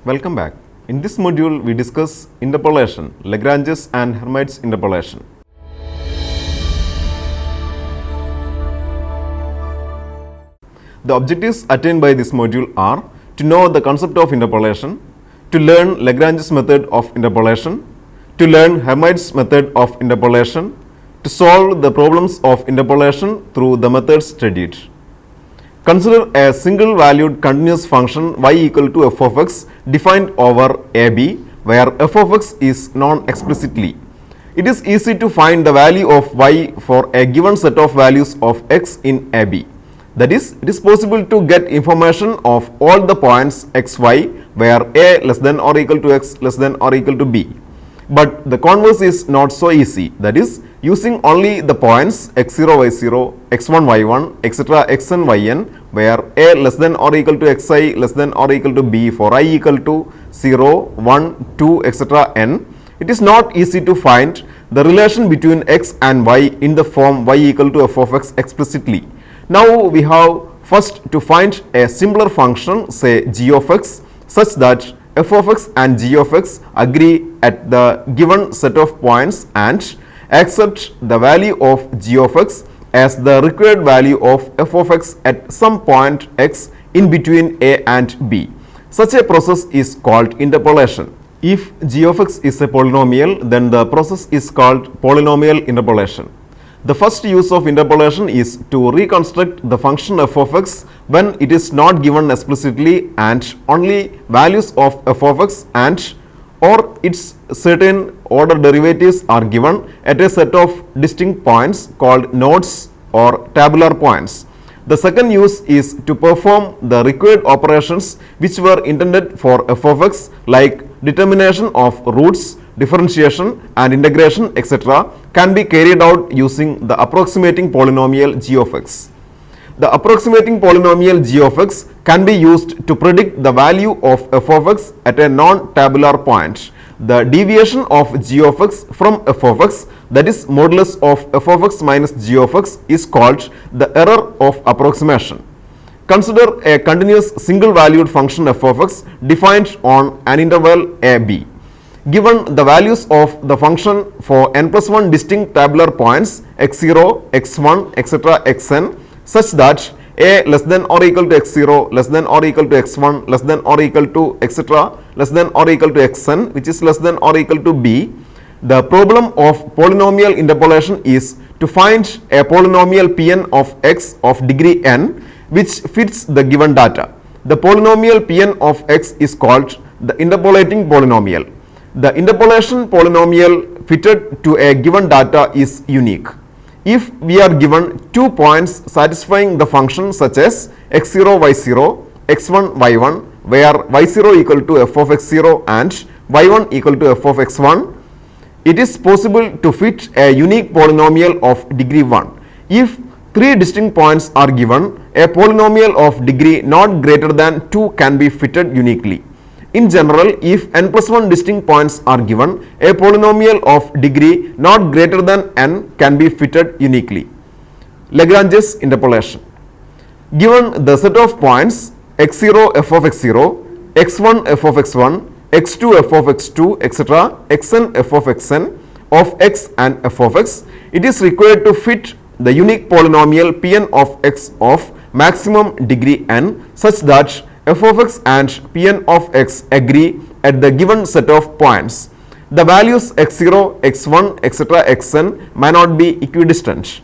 Welcome back. In this module, we discuss interpolation, Lagrange's and Hermite's interpolation. The objectives attained by this module are to know the concept of interpolation, to learn Lagrange's method of interpolation, to learn Hermite's method of interpolation, to solve the problems of interpolation through the methods studied. Consider a single valued continuous function y equal to f of x defined over AB, where f of x is known explicitly. It is easy to find the value of y for a given set of values of x in AB. That is, it is possible to get information of all the points x, y, where a less than or equal to x less than or equal to b. But the converse is not so easy. That is, using only the points x0, y0, x1, y1, etc. xn, yn, where a less than or equal to xi less than or equal to b for I equal to 0, 1, 2, etc. n, it is not easy to find the relation between x and y in the form y equal to f of x explicitly. Now we have first to find a simpler function, say g of x, such that f of x and g of x agree at the given set of points and accept the value of g of x as the required value of f of x at some point x in between a and b. Such a process is called interpolation. If g of x is a polynomial, then the process is called polynomial interpolation. The first use of interpolation is to reconstruct the function f of x when it is not given explicitly and only values of f of x and or its certain order derivatives are given at a set of distinct points called nodes or tabular points. The second use is to perform the required operations which were intended for f of x, like determination of roots, differentiation and integration, etc., can be carried out using the approximating polynomial g of x. The approximating polynomial g of x can be used to predict the value of f of x at a non-tabular point. The deviation of g of x from f of x, that is modulus of f of x minus g of x, is called the error of approximation. Consider a continuous single valued function f of x defined on an interval a b. Given the values of the function for n plus 1 distinct tabular points x0, x1, etc. xn, such that a less than or equal to x0, less than or equal to x1, less than or equal to etc. less than or equal to xn, which is less than or equal to b, the problem of polynomial interpolation is to find a polynomial Pn of x of degree n which fits the given data. The polynomial Pn of x is called the interpolating polynomial. The interpolation polynomial fitted to a given data is unique. If we are given 2 points satisfying the function such as x0, y0, x1, y1, where y0 equal to f of x0 and y1 equal to f of x1, it is possible to fit a unique polynomial of degree 1. If 3 distinct points are given, a polynomial of degree not greater than 2 can be fitted uniquely. In general, if n plus 1 distinct points are given, a polynomial of degree not greater than n can be fitted uniquely. Lagrange's interpolation. Given the set of points x0 f of x0, x1 f of x1, x2 f of x2, etc., xn f of xn of x and f of x, it is required to fit the unique polynomial Pn of x of maximum degree n such that f of x and Pn of x agree at the given set of points. The values x0, x1, etc. xn may not be equidistant.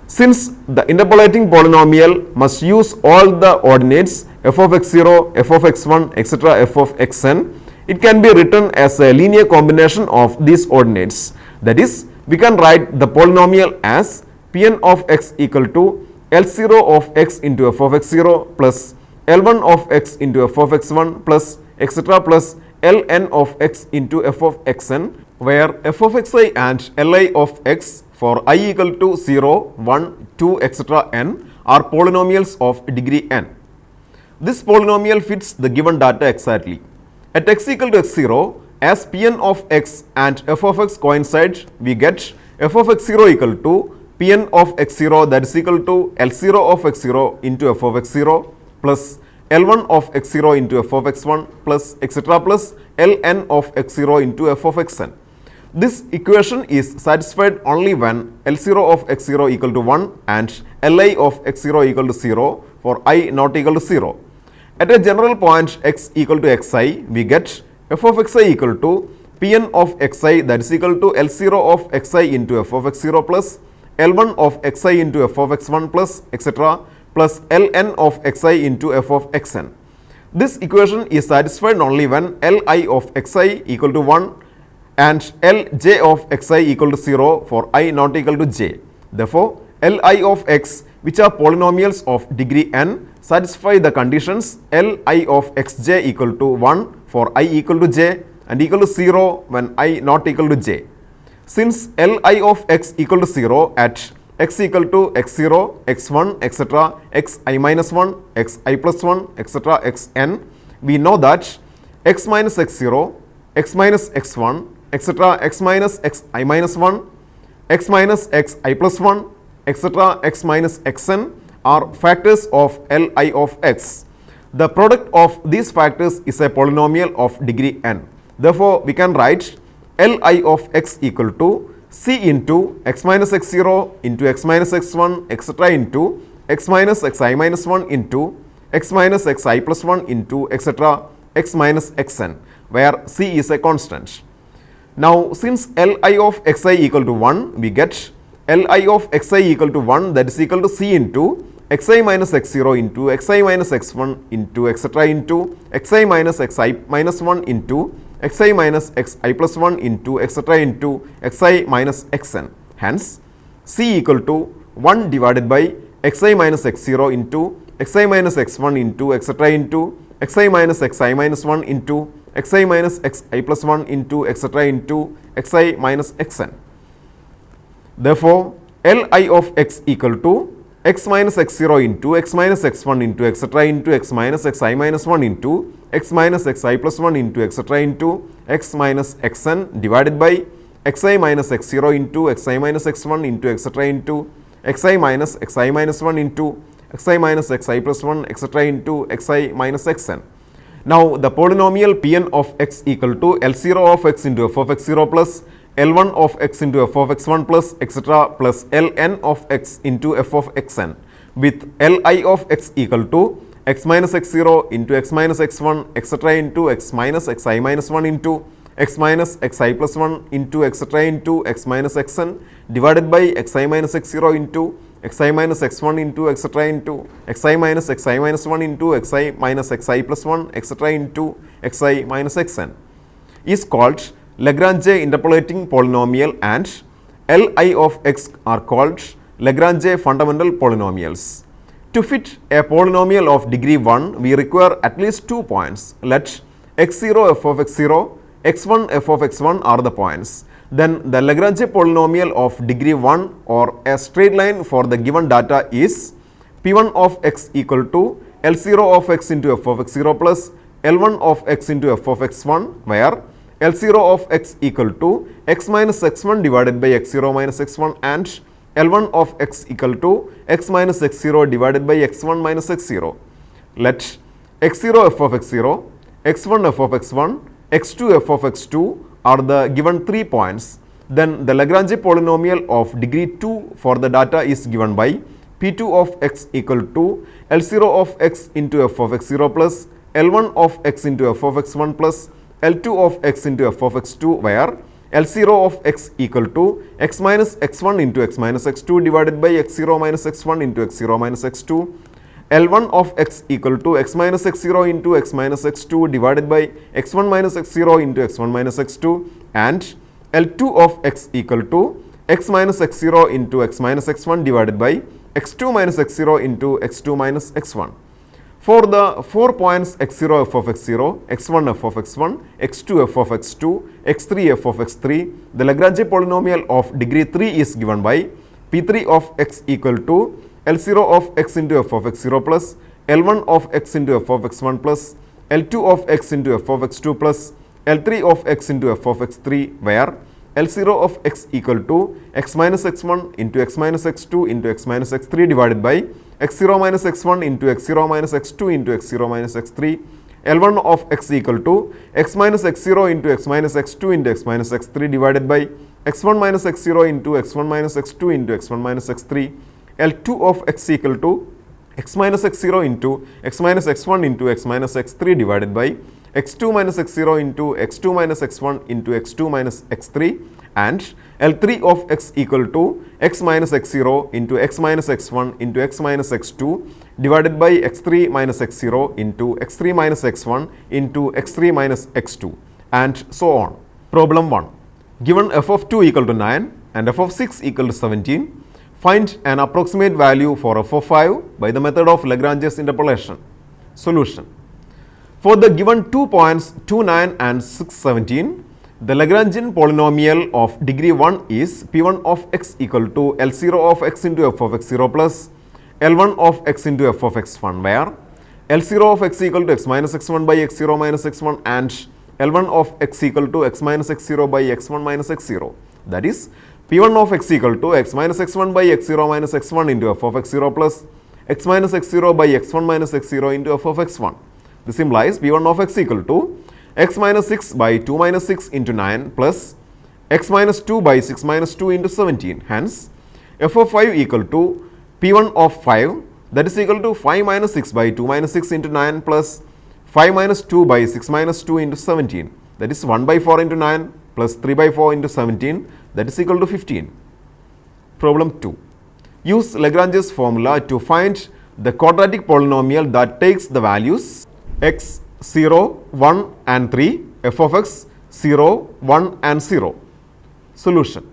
Since the interpolating polynomial must use all the ordinates f of x0, f of x1, etc. f of xn, it can be written as a linear combination of these ordinates. That is, we can write the polynomial as Pn of x equal to L0 of x into f of x0 plus L1 of x into f of x1 plus etc. plus Ln of x into f of xn, where f of xi and Li of x for I equal to 0, 1, 2, etc. n are polynomials of degree n. This polynomial fits the given data exactly. At x equal to x0, as Pn of x and f of x coincide, we get f of x0 equal to Pn of x0, that is equal to L0 of x0 into f of x0 plus L1 of x0 into f of x1 plus etc. plus Ln of x0 into f of xn. This equation is satisfied only when L0 of x0 equal to 1 and Li of x0 equal to 0 for I not equal to 0. At a general point x equal to xi, we get f of xi equal to Pn of xi, that is equal to L0 of xi into f of x0 plus L1 of xi into f of x1 plus etc. plus Ln of xi into f of xn. This equation is satisfied only when Li of xi equal to 1 and Lj of xi equal to 0 for I not equal to j. Therefore, Li of x, which are polynomials of degree n, satisfy the conditions Li of xj equal to 1 for I equal to j and equal to 0 when I not equal to j. Since Li of x equal to 0 at x equal to x0, x1, etc., xi minus 1, xi plus 1, etc., xn, we know that x minus x0, x minus x1, etc., x minus xi minus 1, x minus xi plus 1, etc., x minus xn are factors of Li of x. The product of these factors is a polynomial of degree n. Therefore, we can write Li of x equal to c into x minus x0 into x minus x1 etc. into x minus xi minus 1 into x minus xi plus 1 into etc. x minus xn, where c is a constant. Now, since Li of xi equal to 1, we get Li of xi equal to 1, that is equal to c into xi minus x0 into xi minus x1 into etc. into xi minus xi minus 1 into xi minus xi plus 1 into etc. into xi minus xn. Hence, c equal to 1 divided by xi minus x0 into xi minus x1 into etc. into xi minus xi minus 1 into xi minus xi plus 1 into etc. into xi minus xn. Therefore, Li of x equal to x minus x0 into x minus x1 into etc. into x minus xi minus 1 into x minus xi plus 1 into etc. into x minus xn divided by xi minus x0 into xi minus x1 into etc. into xi minus xi minus 1 into xi minus xi plus 1 etc. into xi minus xn. Now, the polynomial Pn of x equal to L0 of x into f of x0 plus L1 of x into f of x1 plus etc. plus Ln of x into f of xn with Li of x equal to x minus x0 into x minus x1 etc. into x minus xi minus 1 into x minus xi plus 1 into etc. into x minus xn divided by xi minus x0 into xi minus x1 into etc. into xi minus xi minus 1 into xi minus xi plus 1 etc. into xi minus xn is called Lagrange interpolating polynomial, and Li of x are called Lagrange fundamental polynomials. To fit a polynomial of degree 1, we require at least 2 points. Let x0 f of x0, x1 f of x1 are the points. Then the Lagrange polynomial of degree 1 or a straight line for the given data is P1 of x equal to L0 of x into f of x0 plus L1 of x into f of x1, where L0 of x equal to x minus x1 divided by x0 minus x1 and L1 of x equal to x minus x0 divided by x1 minus x0. Let x0 f of x0, x1 f of x1, x2 f of x2 are the given 3 points. Then the Lagrange polynomial of degree 2 for the data is given by P2 of x equal to L0 of x into f of x0 plus L1 of x into f of x1 plus L2 of x into f of x2, where L0 of x equal to x minus x1 into x minus x2 divided by x0 minus x1 into x0 minus x2, L1 of x equal to x minus x0 into x minus x2 divided by x1 minus x0 into x1 minus x2, and L2 of x equal to x minus x0 into x minus x1 divided by x2 minus x0 into x2 minus x1. For the 4 points x0 f of x0, x1 f of x1, x2 f of x2, x3 f of x3, the Lagrange polynomial of degree 3 is given by P3 of x equal to L0 of x into f of x0 plus L1 of x into f of x1 plus L2 of x into f of x2 plus L3 of x into f of x3, where L0 of x equal to x minus x1 into x minus x2 into x minus x3 divided by x0 minus x1 into x0 minus x2 into x0 minus x3. L1 of x equal to x minus x0 into x minus x2 into x minus x3 divided by x1 minus x0 into x1 minus x2 into x1 minus x3. L2 of x equal to x minus x0 into x minus x1 into x minus x3 divided by x2 minus x0 into x2 minus x1 into x2 minus x3, and L3 of x equal to x minus x0 into x minus x1 into x minus x2 divided by x3 minus x0 into x3 minus x1 into x3 minus x2, and so on. Problem 1. Given f of 2 equal to 9 and f of 6 equal to 17, find an approximate value for f of 5 by the method of Lagrange's interpolation. Solution. For the given 2 points 2, 9 and 6, 17, the Lagrangian polynomial of degree 1 is P1 of x equal to L0 of x into f of x0 plus L1 of x into f of x1, where L0 of x equal to x minus x1 by x0 minus x1 and L1 of x equal to x minus x0 by x1 minus x0. That is, P1 of x equal to x minus x1 by x0 minus x1 into f of x0 plus x minus x0 by x1 minus x0 into f of x1. This implies P1 of x equal to x minus 6 by 2 minus 6 into 9 plus x minus 2 by 6 minus 2 into 17. Hence, f of 5 equal to P1 of 5, that is equal to 5 minus 6 by 2 minus 6 into 9 plus 5 minus 2 by 6 minus 2 into 17, that is 1 by 4 into 9 plus 3 by 4 into 17, that is equal to 15. Problem 2. Use Lagrange's formula to find the quadratic polynomial that takes the values x 0, 1 and 3, f of x 0, 1 and 0. Solution.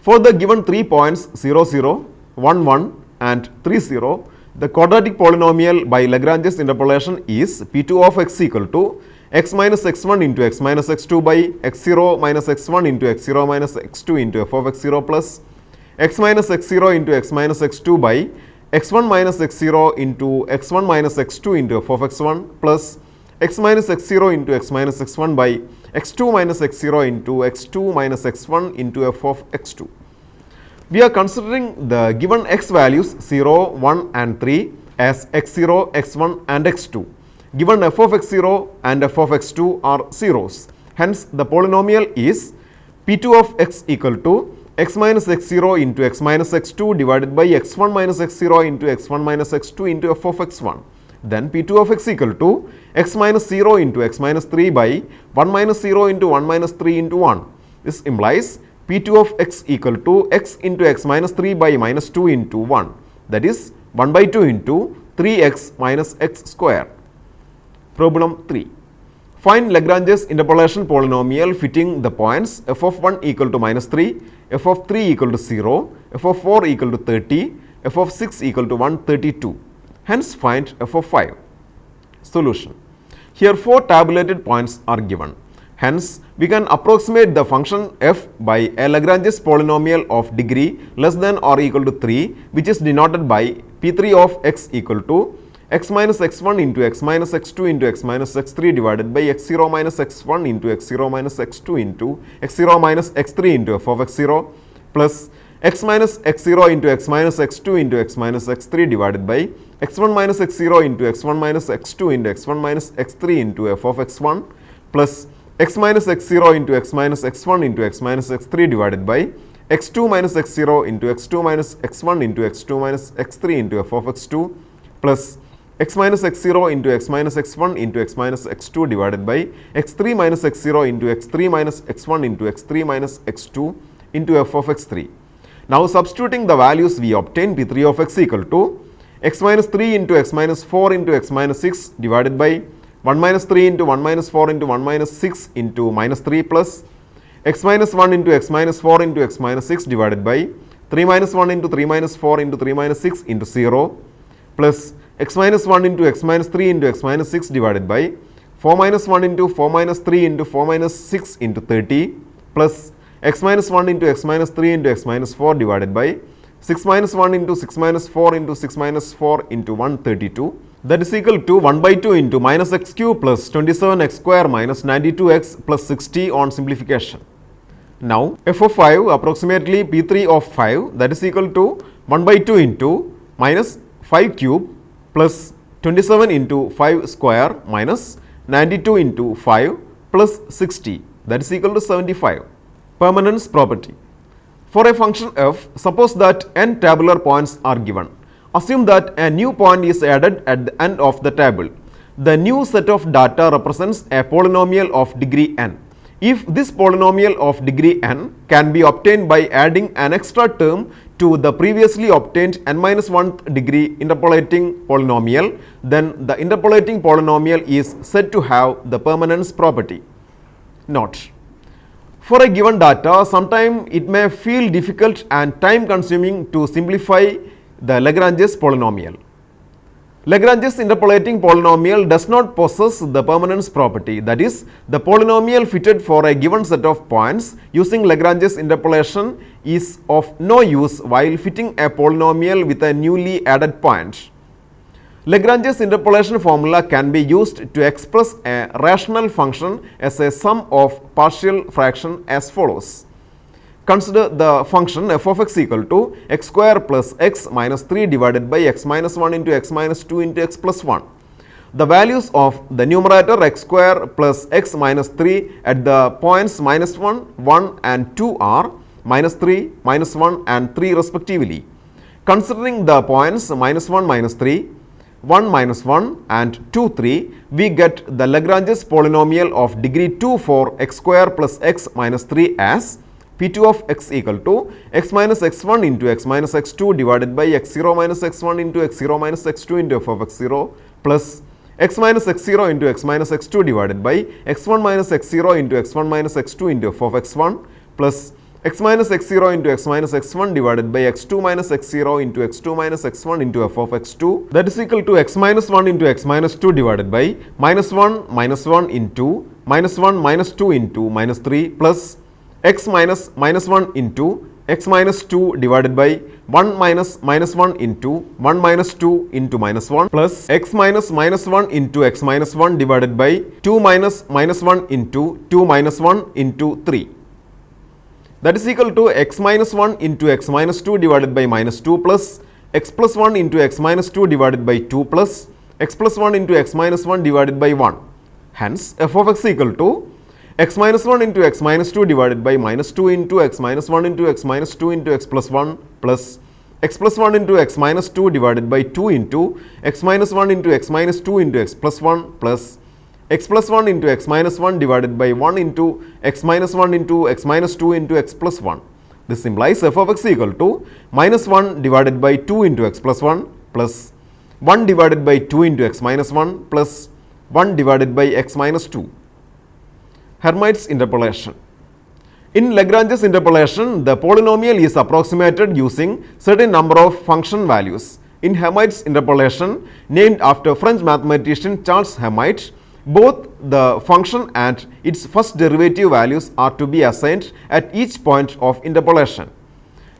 For the given 3 points 0, 0, 1, 1 and 3, 0, the quadratic polynomial by Lagrange's interpolation is P2 of x equal to x minus x1 into x minus x2 by x0 minus x1 into x0 minus x2 into f of x0 plus x minus x0 into x minus x2 by x1 minus x0 into x1 minus x2 into f of x1 plus x minus x0 into x minus x1 by x2 minus x0 into x2 minus x1 into f of x2. We are considering the given x values 0, 1 and 3 as x0, x1 and x2. Given f of x0 and f of x2 are zeros. Hence, the polynomial is P2 of x equal to x minus x0 into x minus x2 divided by x1 minus x0 into x1 minus x2 into f of x1. Then P2 of x equal to x minus 0 into x minus 3 by 1 minus 0 into 1 minus 3 into 1. This implies P2 of x equal to x into x minus 3 by minus 2 into 1. That is 1 by 2 into 3x minus x square. Problem 3. Find Lagrange's interpolation polynomial fitting the points f of 1 equal to minus 3, f of 3 equal to 0, f of 4 equal to 30, f of 6 equal to 132. Hence, find f of 5. Solution. Here 4 tabulated points are given. Hence, we can approximate the function f by a Lagrange's polynomial of degree less than or equal to 3, which is denoted by P3 of x equal to x minus x1 into x minus x2 into x minus x3 divided by x0 minus x1 into x0 minus x2 into x0 minus x3 into f of x0 plus x minus x0 into x minus x2 into x minus x3 divided by x1 minus x0 into x1 minus x2 into x1 minus x3 into f of x1 plus x minus x0 into x minus x1 into x minus x3 divided by x2 minus x0 into x2 minus x1 into x2 minus x3 into f of x2 plus x minus x0 into x minus x1 into x minus x2 divided by x3 minus x0 into x3 minus x1 into x3 minus x2 into f of x3. Now, substituting the values, we obtain P3 of x equal to x minus 3 into x minus 4 into x minus 6 divided by 1 minus 3 into 1 minus 4 into 1 minus 6 into minus 3 plus x minus 1 into x minus 4 into x minus 6 divided by 3 minus 1 into 3 minus 4 into 3 minus 6 into 0 plus x minus 1 into x minus 3 into x minus 6 divided by 4 minus 1 into 4 minus 3 into 4 minus 6 into 30 plus x minus 1 into x minus 3 into x minus 4 divided by 6 minus 1 into 6 minus 4 into 6 minus 4 into 132, that is equal to 1 by 2 into minus x cube plus 27x square minus 92x plus 60 on simplification. Now f of 5 approximately p3 of 5, that is equal to 1 by 2 into minus 5 cube plus 27 into 5 square minus 92 into 5 plus 60, that is equal to 75. Permanence property. For a function f, suppose that n tabular points are given. Assume that a new point is added at the end of the table. The new set of data represents a polynomial of degree n. If this polynomial of degree n can be obtained by adding an extra term to the previously obtained n minus 1th degree interpolating polynomial, then the interpolating polynomial is said to have the permanence property. Note: for a given data, sometimes it may feel difficult and time consuming to simplify the Lagrange's polynomial. Lagrange's interpolating polynomial does not possess the permanence property, that is, the polynomial fitted for a given set of points using Lagrange's interpolation is of no use while fitting a polynomial with a newly added point. Lagrange's interpolation formula can be used to express a rational function as a sum of partial fraction as follows. Consider the function f of x equal to x square plus x minus 3 divided by x minus 1 into x minus 2 into x plus 1. The values of the numerator x square plus x minus 3 at the points minus 1, 1 and 2 are minus 3, minus 1 and 3 respectively. Considering the points minus 1, minus 3, 1 minus 1 and 2, 3, we get the Lagrange's polynomial of degree 2 for x square plus x minus 3 as P2 of x equal to x minus x1 into x minus x2 divided by x0 minus x1 into x0 minus x2 into f of x0 plus x minus x0 into x minus x2 divided by x1 minus x0 into x1 minus x2 into f of x1 plus x minus x0 into x minus x1 divided by x2 minus x0 into x2 minus x1 into f of x2, that is equal to x minus 1 into x minus 2 divided by minus 1 into minus 1 minus 2 into minus 3 plus x minus minus 1 into x minus 2 divided by 1 minus minus 1 into 1 minus 2 into minus 1 plus x minus minus 1 into x minus 1 divided by 2 minus minus 1 into 2 minus 1 into 3. That is equal to x minus 1 into x minus 2 divided by minus 2 plus x plus 1 into x minus 2 divided by 2 plus x plus 1 into x minus 1 divided by 1. Hence, f of x equal to x minus 1 into x minus 2 divided by minus 2 into x minus 1 into x minus 2 into x plus 1 plus x plus 1 into x minus 2 divided by 2 into x minus 1 into x minus 2 into x plus 1 plus x plus 1 into x minus 1 divided by 1 into x minus 1 into x minus 2 into x plus 1. This implies f of x equal to minus 1 divided by 2 into x plus 1 plus 1 divided by 2 into x minus 1 plus 1 divided by x minus 2. Hermite's interpolation. In Lagrange's interpolation, the polynomial is approximated using certain number of function values. In Hermite's interpolation, named after French mathematician Charles Hermite, both the function and its first derivative values are to be assigned at each point of interpolation.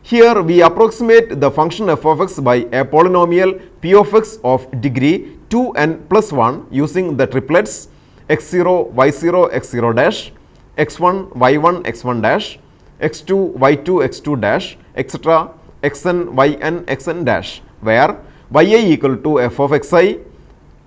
Here we approximate the function f of x by a polynomial p of x of degree 2n plus 1 using the triplets x0, y0, x0 dash, x1, y1, x1 dash, x2, y2, x2 dash, etc. xn, yn, xn dash, where yi equal to f of xi,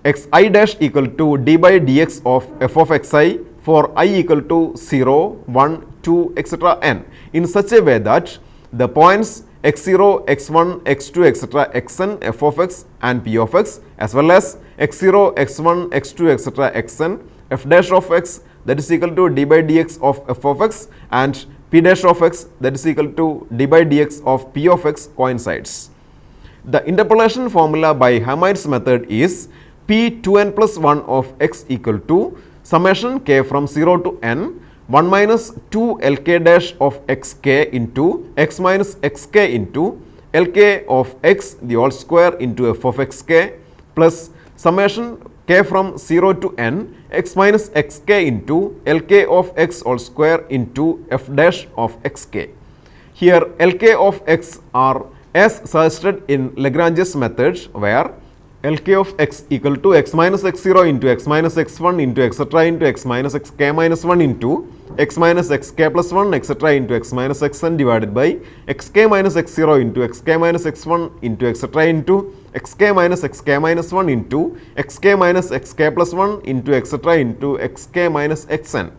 xi dash equal to d by dx of f of xi for I equal to 0, 1, 2, etc. n in such a way that the points x0, x1, x2, etc. xn, f of x and p of x as well as x0, x1, x2, etc. xn, f dash of x that is equal to d by dx of f of x and p dash of x that is equal to d by dx of p of x coincides. The interpolation formula by Hermite's method is p2n plus 1 of x equal to summation k from 0 to n 1 minus 2 lk dash of xk into x minus xk into lk of x the whole square into f of xk plus summation k from 0 to n x minus xk into lk of x whole square into f dash of xk. Here lk of x are as suggested in Lagrange's method, where Lk of x equal to x minus x0 into x minus x1 into etc. into x minus xk minus 1 into x minus xk plus 1 etc. into x minus xn divided by xk minus x0 into xk minus x1 into etc. into xk minus 1 into xk minus xk plus 1 into etc. into xk minus xn.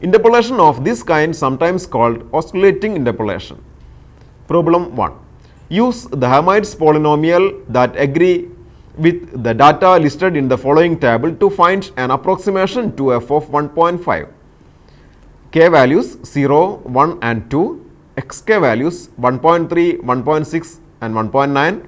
Interpolation of this kind sometimes called oscillating interpolation. Problem 1. Use the Hermite's polynomial that agree with the data listed in the following table to find an approximation to f of 1.5. K values 0, 1 and 2, xk values 1.3, 1.6 and 1.9,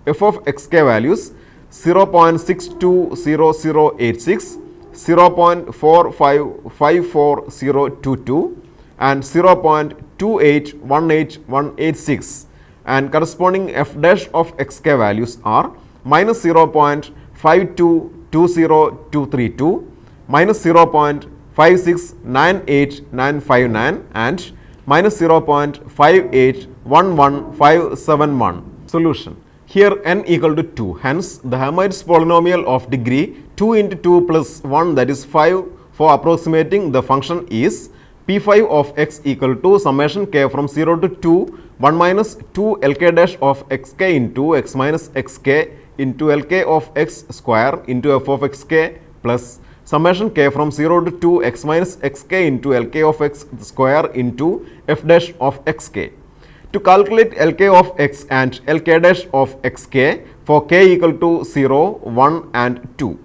f of xk values 0.620086, 0.4554022 and 0.2818186, and corresponding f dash of xk values are minus 0.5220232, minus 0.5698959 and minus 0.5811571. Solution. Here n equal to 2, hence the Hermite's polynomial of degree 2 into 2 plus 1, that is 5, for approximating the function is p5 of x equal to summation k from 0 to 2 1 minus 2 lk dash of xk into x minus xk into lk of x square into f of xk plus summation k from 0 to 2 x minus xk into lk of x square into f dash of xk. To calculate lk of x and lk dash of xk for k equal to 0, 1 and 2.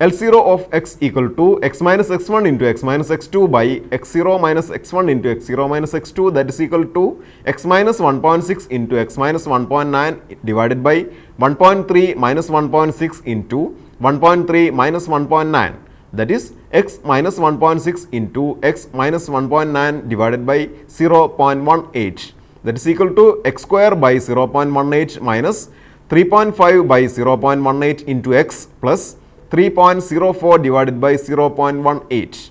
L0 of x equal to x minus x1 into x minus x2 by x0 minus x1 into x0 minus x2, that is equal to x minus 1.6 into x minus 1.9 divided by 1.3 minus 1.6 into 1.3 minus 1.9, that is x minus 1.6 into x minus 1.9 divided by 0.18, that is equal to x square by 0.18 minus 3.5 by 0.18 into x plus 3.04 divided by 0.18.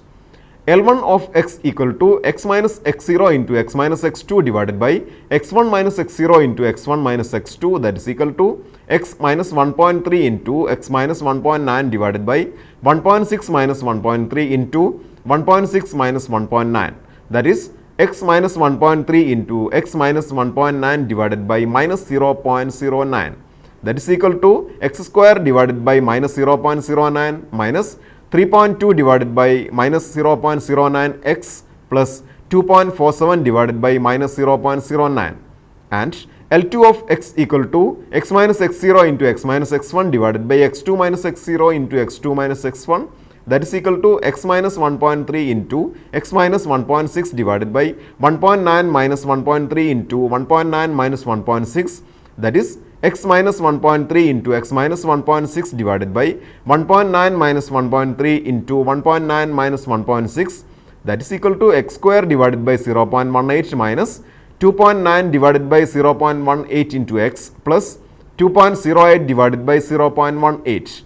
L1 of x equal to x minus x0 into x minus x2 divided by x1 minus x0 into x1 minus x2, that is equal to x minus 1.3 into x minus 1.9 divided by 1.6 minus 1.3 into 1.6 minus 1.9, that is x minus 1.3 into x minus 1.9 divided by minus 0.09. That is equal to x square divided by minus 0.09 minus 3.2 divided by minus 0.09 x plus 2.47 divided by minus 0.09, and L2 of x equal to x minus x0 into x minus x1 divided by x2 minus x0 into x2 minus x1, that is equal to x minus 1.3 into x minus 1.6 divided by 1.9 minus 1.3 into 1.9 minus 1.6, that is x minus 1.3 into x minus 1.6 divided by 1.9 minus 1.3 into 1.9 minus 1.6, that is equal to x square divided by 0.18 minus 2.9 divided by 0.18 into x plus 2.08 divided by 0.18.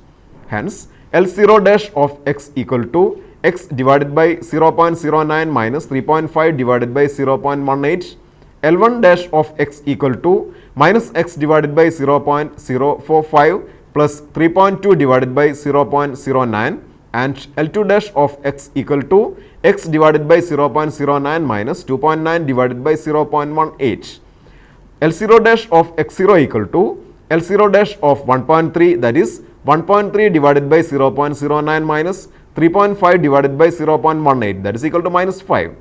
Hence, L0 dash of x equal to x divided by 0.09 minus 3.5 divided by 0.18. L1 dash of x equal to minus x divided by 0.045 plus 3.2 divided by 0.09, and L2 dash of x equal to x divided by 0.09 minus 2.9 divided by 0.18. L0 dash of x0 equal to L0 dash of 1.3, that is 1.3 divided by 0.09 minus 3.5 divided by 0.18, that is equal to minus 5.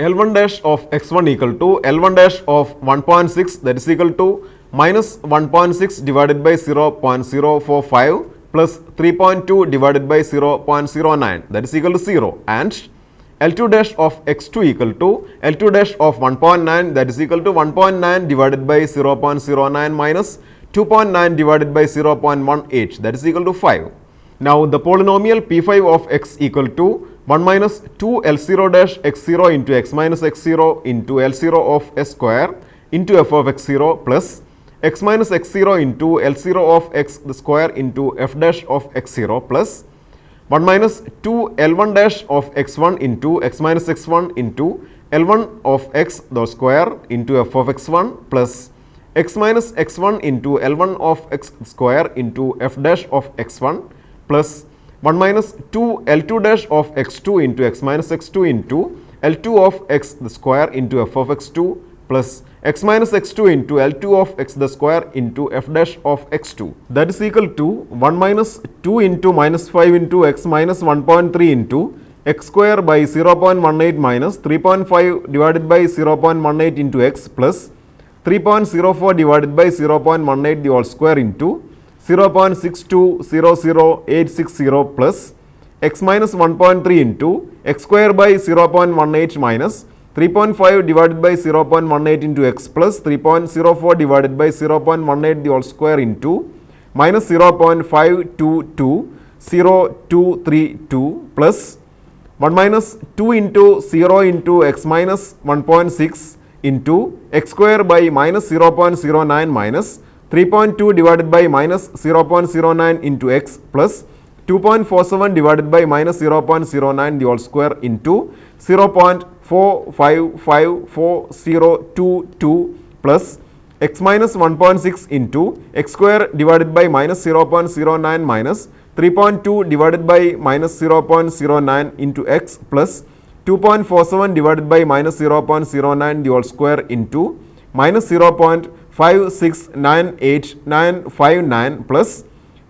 L1 dash of x1 equal to L1 dash of 1.6, that is equal to minus 1.6 divided by 0.045 plus 3.2 divided by 0.09, that is equal to 0, and L2 dash of x2 equal to L2 dash of 1.9, that is equal to 1.9 divided by 0.09 minus 2.9 divided by 0.18, that is equal to 5. Now the polynomial p5 of x equal to 1 minus 2 L0 dash x0 into x minus x0 into L0 of s square into f of x0 plus x minus x0 into L0 of x square into f dash of x0 plus 1 minus 2 L1 dash of x1 into x minus x1 into L1 of x the square into f of x1 plus x minus x1 into L1 of x square into f dash of x1 plus 1 minus 2 L2 dash of x2 into x minus x2 into L2 of x the square into f of x2 plus x minus x2 into L2 of x the square into f dash of x2. That is equal to 1 minus 2 into minus 5 into x minus 1.3 into x square by 0.18 minus 3.5 divided by 0.18 into x plus 3.04 divided by 0.18 the whole square into 0.6200860 plus x minus 1.3 into x square by 0.18 minus 3.5 divided by 0.18 into x plus 3.04 divided by 0.18 the whole square into minus 0.522032 plus 1 minus 2 into 0 into x minus 1.6 into x square by minus 0.09 minus 3.2 divided by minus 0.09 into x plus 2.47 divided by minus 0.09 the whole square into 0.455422 plus x minus 1.6 into x square divided by minus 0.09 minus 3.2 divided by minus 0.09 into x plus 2.47 divided by minus 0.09 the whole square into minus 0.5698959 plus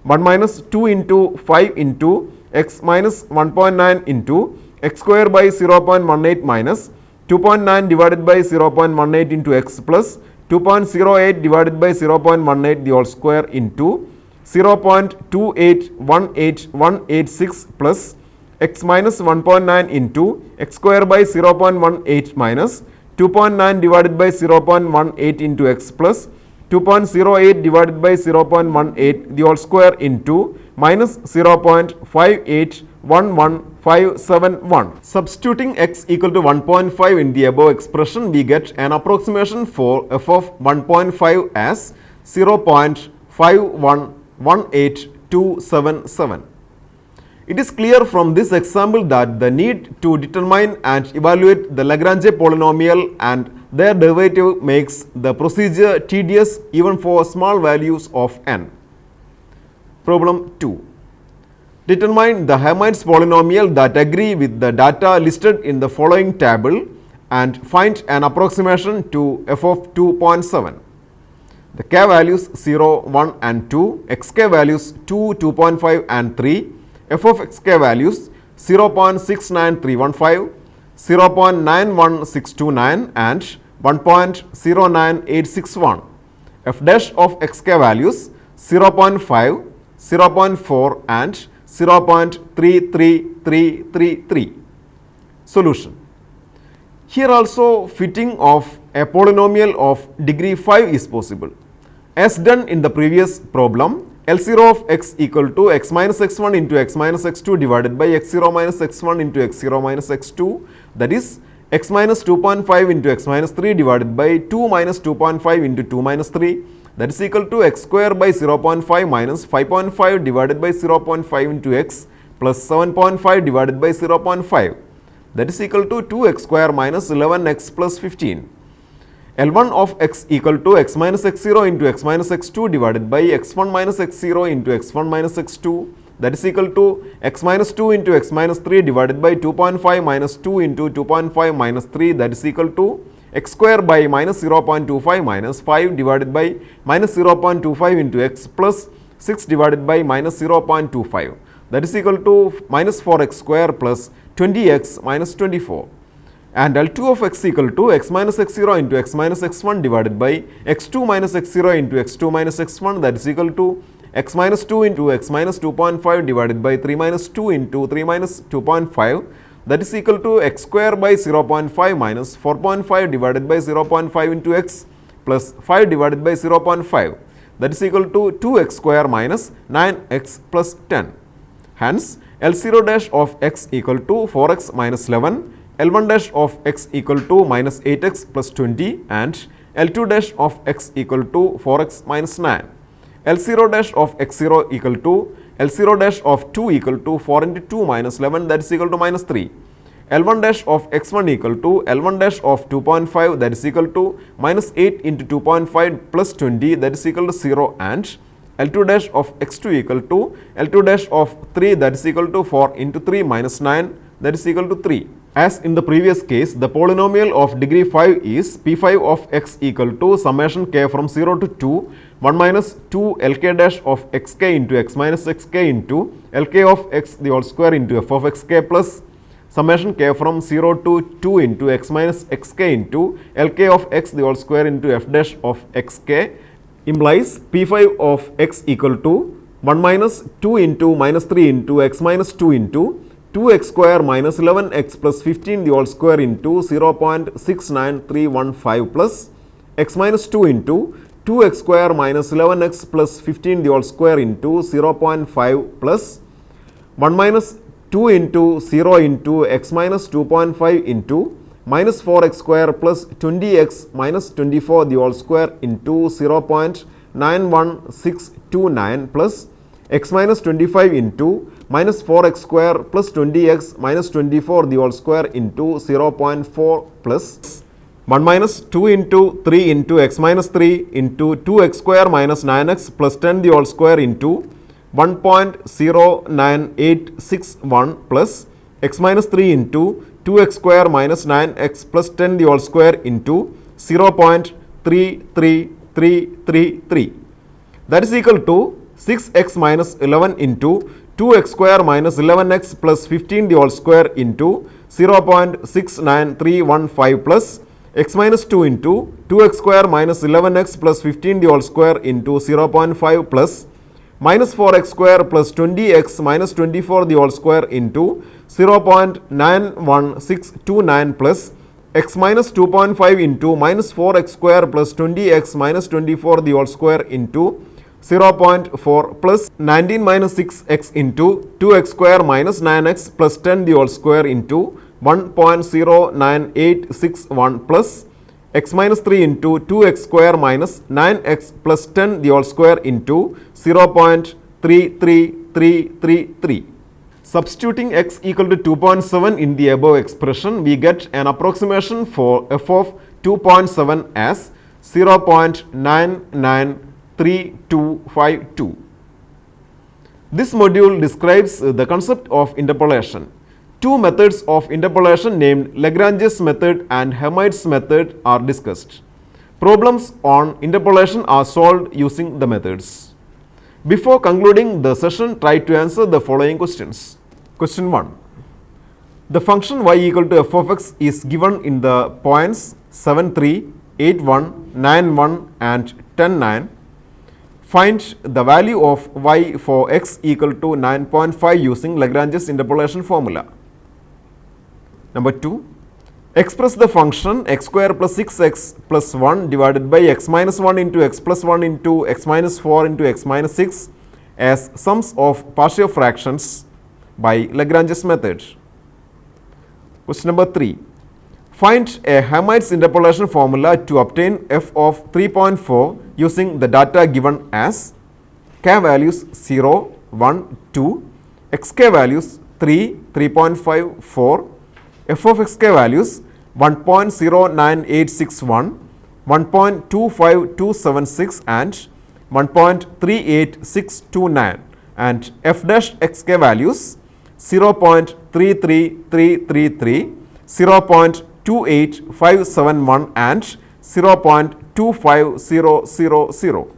1 minus 2 into 5 into x minus 1.9 into x square by 0.18 minus 2.9 divided by 0.18 into x plus 2.08 divided by 0.18 the whole square into 0.2818186 plus x minus 1.9 into x square by 0.18 minus 2.9 divided by 0.18 into x plus 2.08 divided by 0.18 the whole square into minus 0.5811571. Substituting x equal to 1.5 in the above expression, we get an approximation for f of 1.5 as 0.5118277. It is clear from this example that the need to determine and evaluate the Lagrange polynomial and their derivative makes the procedure tedious even for small values of n. Problem 2. Determine the Hermite's polynomial that agree with the data listed in the following table and find an approximation to f of 2.7. The k values 0, 1 and 2, xk values 2, 2.5 and 3, f of xk values 0.69315, 0.91629 and 1.09861. F dash of xk values 0.5, 0.4 and 0.33333. Solution. Here also fitting of a polynomial of degree 5 is possible. As done in the previous problem, L0 of x equal to x minus x1 into x minus x2 divided by x0 minus x1 into x0 minus x2, that is x minus 2.5 into x minus 3 divided by 2 minus 2.5 into 2 minus 3, that is equal to x square by 0.5 minus 5.5 divided by 0.5 into x plus 7.5 divided by 0.5, that is equal to 2x square minus 11x plus 15. L1 of x equal to x minus x0 into x minus x2 divided by x1 minus x0 into x1 minus x2, that is equal to x minus 2 into x minus 3 divided by 2.5 minus 2 into 2.5 minus 3, that is equal to x square by minus 0.25 minus 5 divided by minus 0.25 into x plus 6 divided by minus 0.25, that is equal to minus 4x square plus 20x minus 24. And L2 of x equal to x minus x0 into x minus x1 divided by x2 minus x0 into x2 minus x1, that is equal to x minus 2 into x minus 2.5 divided by 3 minus 2 into 3 minus 2.5, that is equal to x square by 0.5 minus 4.5 divided by 0.5 into x plus 5 divided by 0.5, that is equal to 2x square minus 9x plus 10. Hence, L0 dash of x equal to 4x minus 11, L1 dash of x equal to minus 8x plus 20 and L2 dash of x equal to 4x minus 9. L0 dash of x0 equal to L0 dash of 2 equal to 4 into 2 minus 11, that is equal to minus 3. L1 dash of x1 equal to L1 dash of 2.5 that is equal to minus 8 into 2.5 plus 20 that is equal to 0, and L2 dash of x2 equal to L2 dash of 3 that is equal to 4 into 3 minus 9 that is equal to 3. As in the previous case, the polynomial of degree 5 is P5 of x equal to summation k from 0 to 2, 1 minus 2 Lk dash of xk into x minus xk into Lk of x the whole square into f of xk plus summation k from 0 to 2 into x minus xk into Lk of x the whole square into f dash of xk implies P5 of x equal to 1 minus 2 into minus 3 into x minus 2 into 2x square minus 11x plus 15 the whole square into 0.69315 plus x minus 2 into 2x square minus 11x plus 15 the whole square into 0.5 plus 1 minus 2 into 0 into x minus 2.5 into minus 4x square plus 20x minus 24 the whole square into 0.91629 plus x minus 25 into minus 4x square plus 20x minus 24 the whole square into 0.4 plus 1 minus 2 into 3 into x minus 3 into 2x square minus 9x plus 10 the whole square into 1.09861 plus x minus 3 into 2x square minus 9x plus 10 the whole square into 0.33333. That is equal to 6x minus 11 into 2x square minus 11x plus 15 the whole square into 0.69315 plus x minus 2 into 2x square minus 11x plus 15 the whole square into 0.5 plus minus 4x square plus 20x minus 24 the whole square into 0.91629 plus x minus 2.5 into minus 4x square plus 20x minus 24 the whole square into 0.4 plus 19 minus 6x into 2x square minus 9x plus 10 the whole square into 1.09861 plus x minus 3 into 2x square minus 9x plus 10 the whole square into 0.33333. Substituting x equal to 2.7 in the above expression, we get an approximation for f of 2.7 as 0.993252. This module describes the concept of interpolation. Two methods of interpolation named Lagrange's method and Hermite's method are discussed. Problems on interpolation are solved using the methods. Before concluding the session, try to answer the following questions. Question 1. The function y equal to f of x is given in the points 7, 3, 8, 1, 9, 1 and 10, 9. Find the value of y for x equal to 9.5 using Lagrange's interpolation formula. Number 2. Express the function x square plus 6x plus 1 divided by x minus 1 into x plus 1 into x minus 4 into x minus 6 as sums of partial fractions by Lagrange's method. Question number 3. Find a Hermite's interpolation formula to obtain f of 3.4 using the data given as k values 0, 1, 2, xk values 3, 3.5, 4, f of xk values 1.09861, 1.25276 and 1.38629 and f dash xk values 0.33333, 0.28571 and 0.25000.